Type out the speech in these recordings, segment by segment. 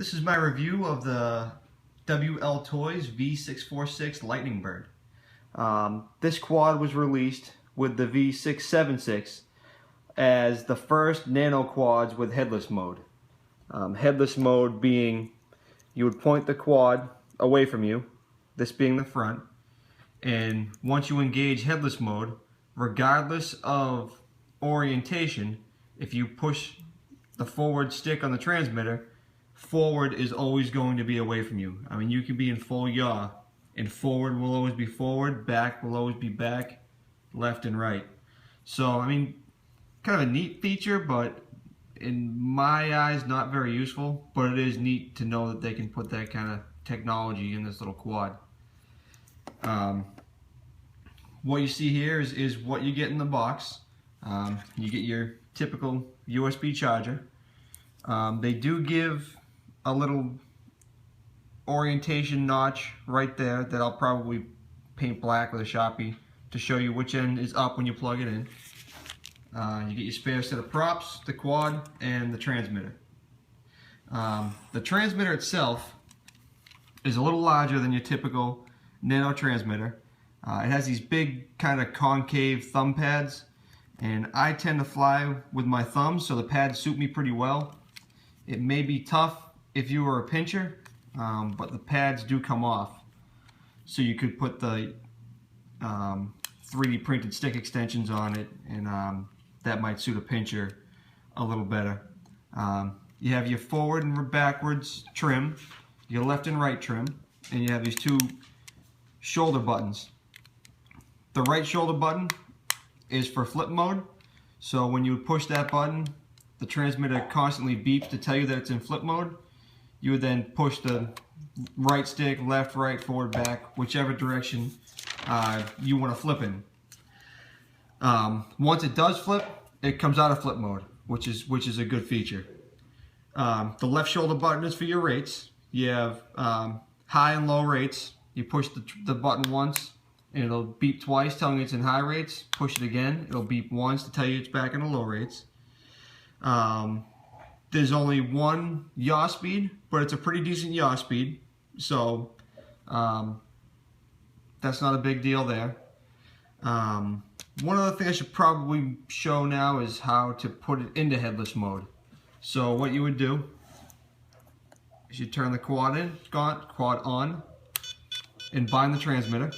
This is my review of the WL Toys V646 Lightning Bird. This quad was released with the V676 as the first nano quads with headless mode. Headless mode being you would point the quad away from you, this being the front, and once you engage headless mode, regardless of orientation, if you push the forward stick on the transmitter, forward is always going to be away from you. I mean, you can be in full yaw, and forward will always be forward, back will always be back, left and right. So, I mean, kind of a neat feature, but in my eyes, not very useful. But it is neat to know that they can put that kind of technology in this little quad. What you see here is what you get in the box. You get your typical USB charger. They do give a little orientation notch right there that I'll probably paint black with a Sharpie to show you which end is up when you plug it in. You get your spare set of props, the quad, and the transmitter. The transmitter itself is a little larger than your typical nano transmitter. It has these big kind of concave thumb pads, and I tend to fly with my thumbs, so the pads suit me pretty well. It may be tough if you were a pincher, but the pads do come off. So you could put the 3D printed stick extensions on it, and that might suit a pincher a little better. You have your forward and backwards trim, your left and right trim, and you have these two shoulder buttons. The right shoulder button is for flip mode, so when you push that button, the transmitter constantly beeps to tell you that it's in flip mode. You would then push the right stick, left, right, forward, back, whichever direction you want to flip in. Once it does flip, it comes out of flip mode, which is a good feature. The left shoulder button is for your rates. You have high and low rates. You push the button once, and it'll beep twice telling you it's in high rates. Push it again, it'll beep once to tell you it's back in the low rates. There's only one yaw speed, but it's a pretty decent yaw speed, so that's not a big deal there. One other thing I should probably show now is how to put it into headless mode. So what you would do is you turn the quad on, and bind the transmitter.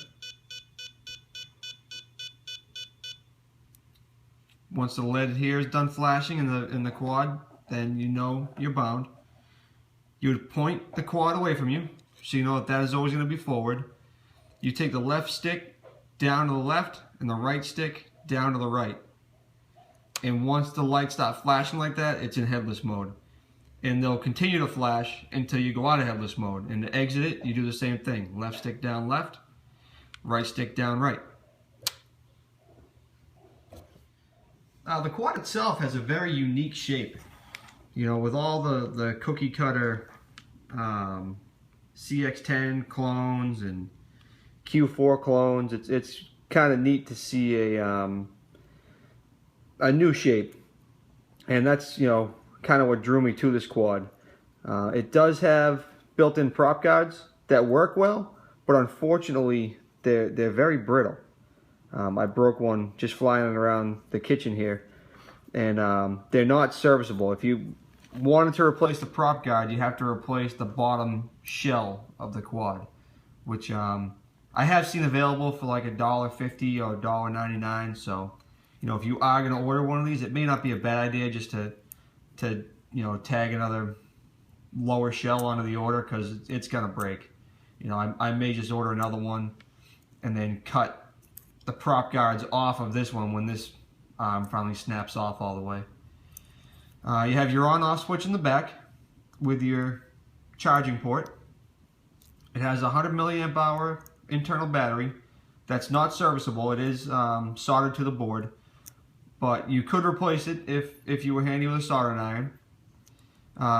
Once the lead here is done flashing in the quad, then you know you're bound. You would point the quad away from you, so you know that is always going to be forward. You take the left stick down to the left and the right stick down to the right. And once the lights stop flashing like that, it's in headless mode. And they'll continue to flash until you go out of headless mode. And to exit it, you do the same thing. Left stick down left, right stick down right. The quad itself has a very unique shape. You know, with all the cookie cutter CX10 clones and Q4 clones, it's kind of neat to see a new shape, and that's, you know, kind of what drew me to this quad. It does have built-in prop guards that work well, but unfortunately they're very brittle. I broke one just flying around the kitchen here, and they're not serviceable. If you wanted to replace the prop guard, you have to replace the bottom shell of the quad, which I have seen available for like $1.50 or $1.99. So, you know, if you are going to order one of these, it may not be a bad idea just to you know, tag another lower shell onto the order, because it's going to break. You know, I may just order another one and then cut the prop guards off of this one when this finally snaps off all the way. You have your on-off switch in the back with your charging port. It has a 100 milliamp hour internal battery that's not serviceable. It is soldered to the board, but you could replace it if you were handy with a soldering iron.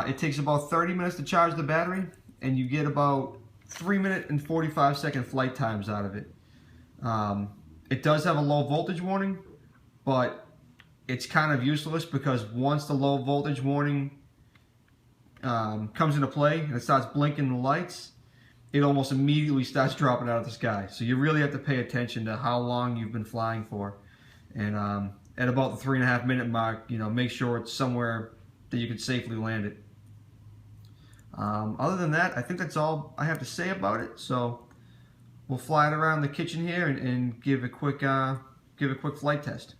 It takes about 30 minutes to charge the battery, and you get about 3-minute and 45-second flight times out of it. It does have a low voltage warning, but it's kind of useless, because once the low voltage warning comes into play and it starts blinking the lights, it almost immediately starts dropping out of the sky. So you really have to pay attention to how long you've been flying for. And at about the 3.5 minute mark, make sure it's somewhere that you can safely land it. Other than that, I think that's all I have to say about it. So we'll fly it around the kitchen here and give a quick flight test.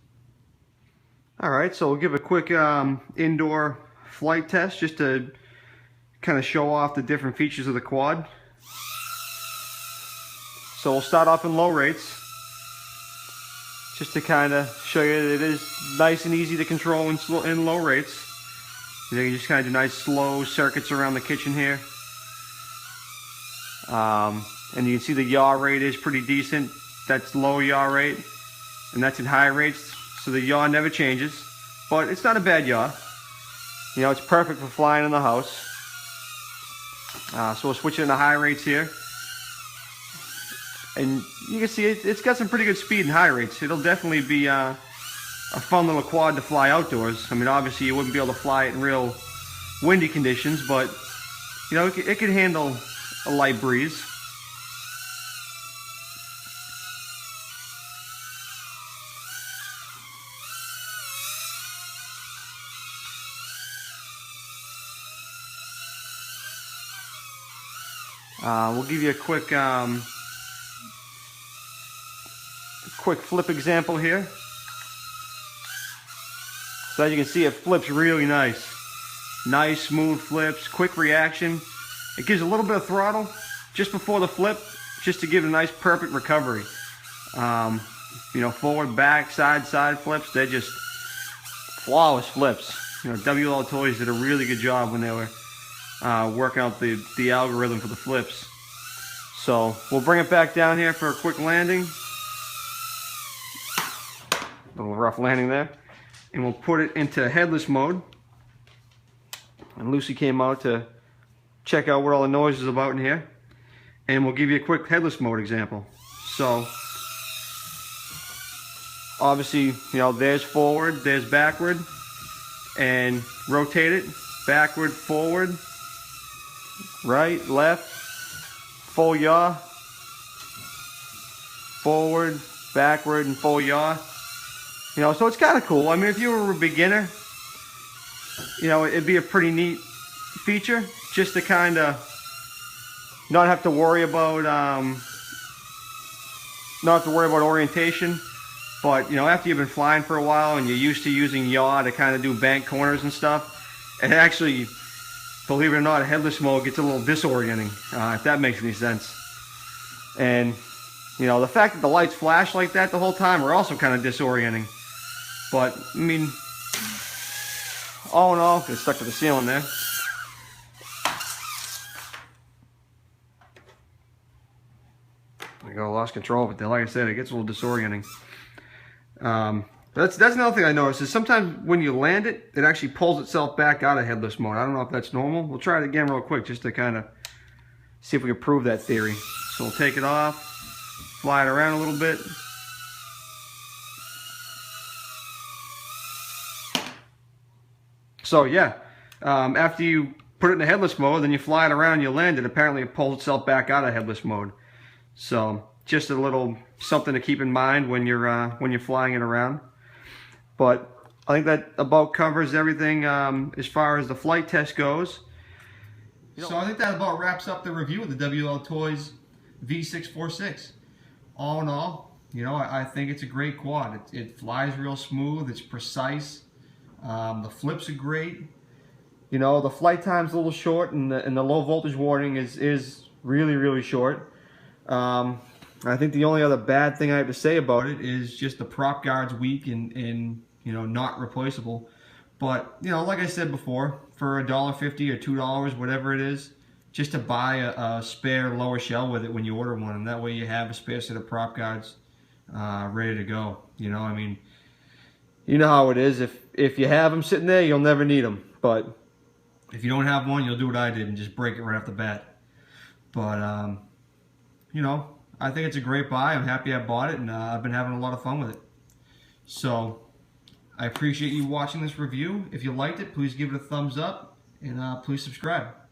All right, so we'll give a quick indoor flight test just to kind of show off the different features of the quad. So we'll start off in low rates, just to kind of show you that it is nice and easy to control in low rates. You can just kind of do nice slow circuits around the kitchen here. And you can see the yaw rate is pretty decent. That's low yaw rate, and that's in high rates, so the yaw never changes. But it's not a bad yaw. It's perfect for flying in the house. So we'll switch it into high rates here. And you can see it's got some pretty good speed in high rates. It'll definitely be a fun little quad to fly outdoors. I mean, obviously you wouldn't be able to fly it in real windy conditions, but it could handle a light breeze. We'll give you a quick flip example here. So as you can see, it flips really nice. Nice, smooth flips, quick reaction. It gives a little bit of throttle just before the flip, just to give it a nice, perfect recovery. Forward, back, side flips, they're just flawless flips. WL Toys did a really good job when they were working out the algorithm for the flips. So we'll bring it back down here for a quick landing. A little rough landing there. And we'll put it into headless mode. And Lucy came out to check out what all the noise is about in here. And we'll give you a quick headless mode example. So obviously, there's forward, there's backward, and rotate it, backward, forward, right, left, full yaw, forward, backward, and full yaw. So it's kind of cool. I mean, if you were a beginner, it'd be a pretty neat feature just to kind of not have to worry about orientation. But after you've been flying for a while and you're used to using yaw to kind of do bank corners and stuff, and actually, believe it or not, headless mode gets a little disorienting, if that makes any sense. And the fact that the lights flash like that the whole time are also kind of disorienting. But I mean, all in all, it's stuck to the ceiling there. I lost control of it there. Like I said, it gets a little disorienting. That's another thing I noticed is sometimes when you land it, it actually pulls itself back out of headless mode. I don't know if that's normal. We'll try it again real quick just to kind of see if we can prove that theory. So we'll take it off, fly it around a little bit. So yeah, after you put it in the headless mode, then you fly it around, you land it, apparently it pulls itself back out of headless mode. So just a little something to keep in mind when you're flying it around. But I think that about covers everything as far as the flight test goes. So I think that about wraps up the review of the WL Toys V646. All in all, I think it's a great quad. It flies real smooth, it's precise. The flips are great. The flight time's a little short, and the low voltage warning is really short. I think the only other bad thing I have to say about it is just the prop guard's weak and not replaceable. But like I said before, for $1.50 or $2, whatever it is, just to buy a spare lower shell with it when you order one, and that way you have a spare set of prop guards ready to go. I mean, you know how it is. If you have them sitting there, you'll never need them. But if you don't have one, you'll do what I did and just break it right off the bat. But I think it's a great buy. I'm happy I bought it, and I've been having a lot of fun with it. So I appreciate you watching this review. If you liked it, please give it a thumbs up and please subscribe.